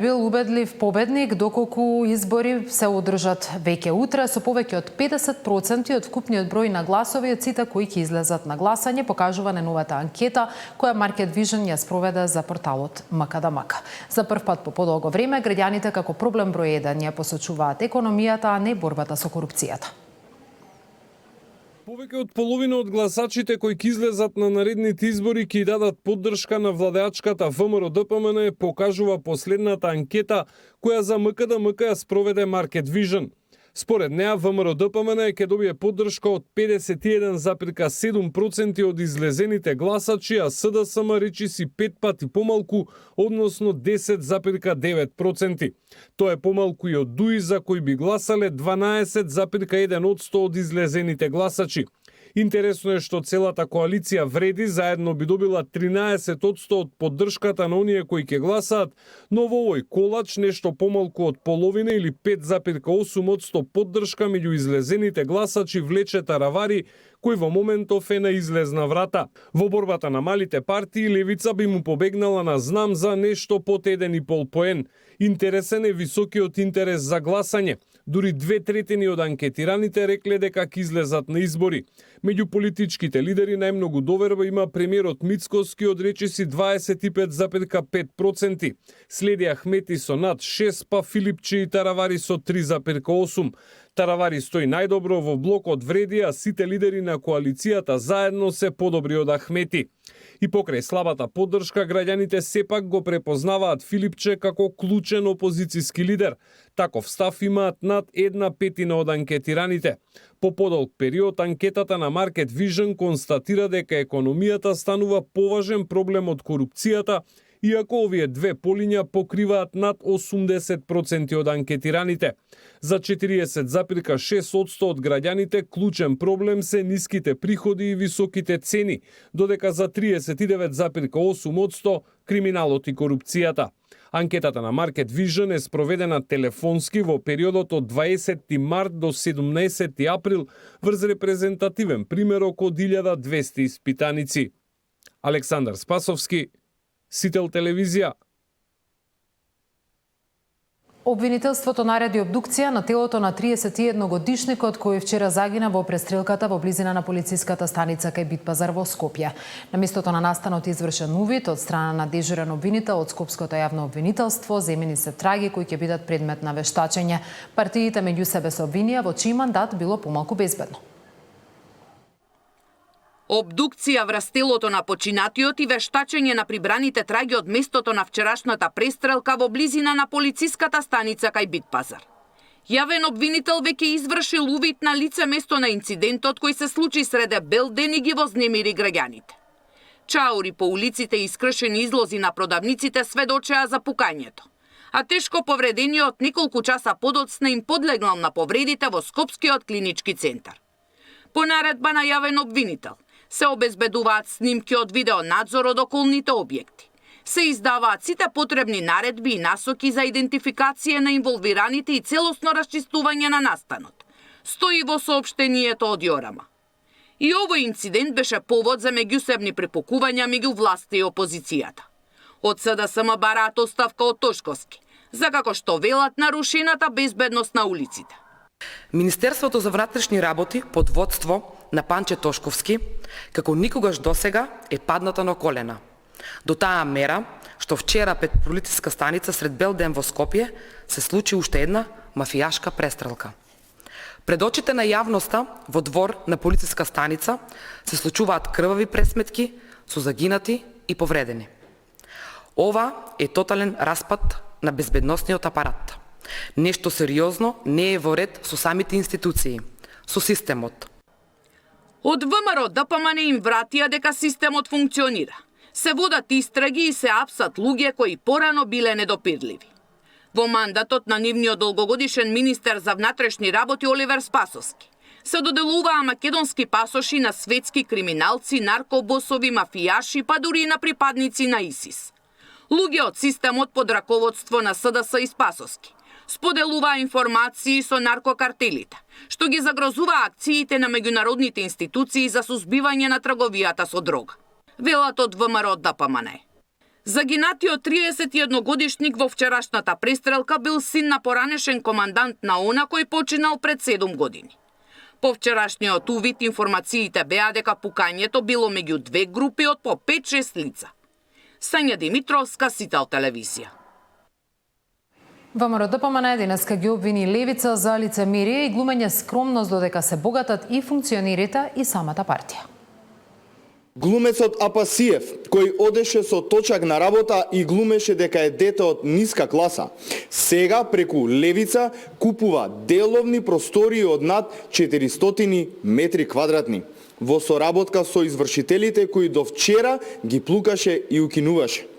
Бил убедлив победник доколку избори се одржат веќе утре со повеќе од 50% од вкупниот број на гласови од сите кои ќе излезат на гласање, покажува најновата анкета која Market Vision ја спроведе за порталот МКДМК. За прв пат по подолго време граѓаните како проблем број 1 ја посочуваат економијата, а не борбата со корупцијата. Повеќе од половина од гласачите кои ќе излезат на наредните избори ќе дадат поддршка на владеачката ВМРО-ДПМН, покажува последната анкета која за МКДМК ја спроведе Market Vision. Според неа ВМРО-ДПМН ќе добие поддршка од 51,7% од излезените гласачи, а СДСМ речиси 5 пати помалку, односно 10,9%. Тоа е помалку и од ДУИ за кои би гласале 12,1% од излезените гласачи. Интересно е што целата коалиција вреди, заедно би добила 13% од поддршката на оние кои ќе гласаат, но во овој колач нешто помалку од половина или 5,8% поддршка меѓу излезените гласачи влече Таравари, кој во моментов е на излезна врата. Во борбата на малите партии, левица би му побегнала на знам за нешто под 1,5 поен. Интересен е високиот интерес за гласање. Дури 2/3 од анкетираните рекле дека ќе излезат на избори. Меѓу политичките лидери најмногу доверба има премиерот Мицкоски од речиси 25,5%. Следи Ахмети со над 6, па Филипче и Таравари со 3,8%. Таравари стои најдобро во блокот вреди, а сите лидери на коалицијата заедно се подобри од Ахмети. И покрај слабата поддршка, граѓаните сепак го препознаваат Филипче како клучен опозицијски лидер. Таков став имаат над 1/5 од анкетираните. По подолг период, анкетата на Market Vision констатира дека економијата станува поважен проблем од корупцијата, иако овие две полиња покриваат над 80% од анкетираните. За 40,6% од граѓаните клучен проблем се ниските приходи и високите цени, додека за 39,8% криминалот и корупцијата. Анкетата на Market Vision е спроведена телефонски во периодот од 20 март до 17 април врз репрезентативен примерок од 1200 испитаници. Александар Спасовски, Сител телевизија. Обвинителството нареди обдукција на телото на 31-годишникот кој вчера загина во престрелката во близина на полициската станица кај Битпазар во Скопје. На местото на настанот извршен увид од страна на дежурен обвинител од Скопското јавно обвинителство, земени се траги кои ќе бидат предмет на вештачење. Партиите меѓу себе се обвинија во чиј мандат било помалку безбедно. Обдукција врз телото на починатиот и вештачење на прибраните траги од местото на вчерашната престрелка во близина на полициската станица кај Битпазар. Јавен обвинител веќе извршил увид на лице место на инцидентот кој се случи среде бел ден и ги вознемири граѓаните. Чаури по улиците и искршени излози на продавниците сведочеа за пукањето, а тешко повредениот неколку часа подоцна им подлегнал на повредите во Скопскиот клинички центар. По наредба на јавен обвинител, се обезбедуваат снимки од видеонадзор од околните објекти. Се издаваат сите потребни наредби и насоки за идентификација на инволвираните и целосно расчистување на настанот, стои во соопштението од Јорама. И овој инцидент беше повод за меѓусебни препукувања меѓу власта и опозицијата. Од СДСМ бараат оставка од Тошковски, за како што велат нарушената безбедност на улиците. Министерството за внатрешни работи под водство на Панче Тошковски, како никогаш досега е падната на колена. До таа мера, што вчера пред полициска станица сред бел ден во Скопје се случи уште една мафијашка престрелка. Пред очите на јавноста во двор на полициска станица се случуваат крвави пресметки со загинати и повредени. Ова е тотален распад на безбедносниот апарат. Нешто сериозно не е во ред со самите институции, со системот. Од ВМРО-ДПМН им вратија дека системот функционира. Се водат истраги и се апсат луѓе кои порано биле недопирливи. Во мандатот на нивниот долгогодишен министер за внатрешни работи Оливер Спасовски се доделуваа македонски пасоши на светски криминалци, наркобосови, мафијаши, па дури и на припадници на ИСИС. Луѓе од системот под раководство на СДС и Спасовски споделуваа информации со наркокартелите, што ги загрозува акциите на меѓународните институции за сузбивање на трговијата со дрога. Велат од ВМРО-ДПМН. Загинатиот 31-годишник во вчерашната престрелка бил син на поранешен командант на ОНА кој починал пред 7 години. По вчерашниот увид информациите беа дека пукањето било меѓу две групи од по 5-6 лица. Сања Димитровска, Сител телевизија. ВМРО ДПМН денеска ги обвини левица за лицемерие и глумење скромност додека се богатат и функционерите и самата партија. Глумецот Апасиев, кој одеше со точак на работа и глумеше дека е дете од ниска класа, сега преку левица купува деловни простории од над 400 метри квадратни, во соработка со извршителите кои до вчера ги плукаше и укинуваше.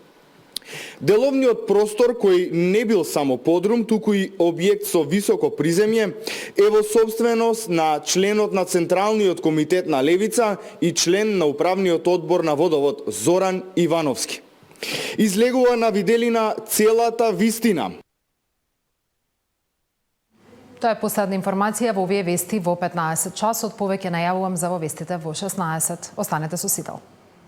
Деловниот простор, кој не бил само подрум, туку и објект со високо приземје, е во собственост на членот на Централниот комитет на Левица и член на управниот одбор на Водовод Зоран Ивановски. Излегува на виделина целата вистина. Тоа е последна информација во овие вести во 15 часот. Повеќе најавувам за во вестите во 16. Останете со Сител.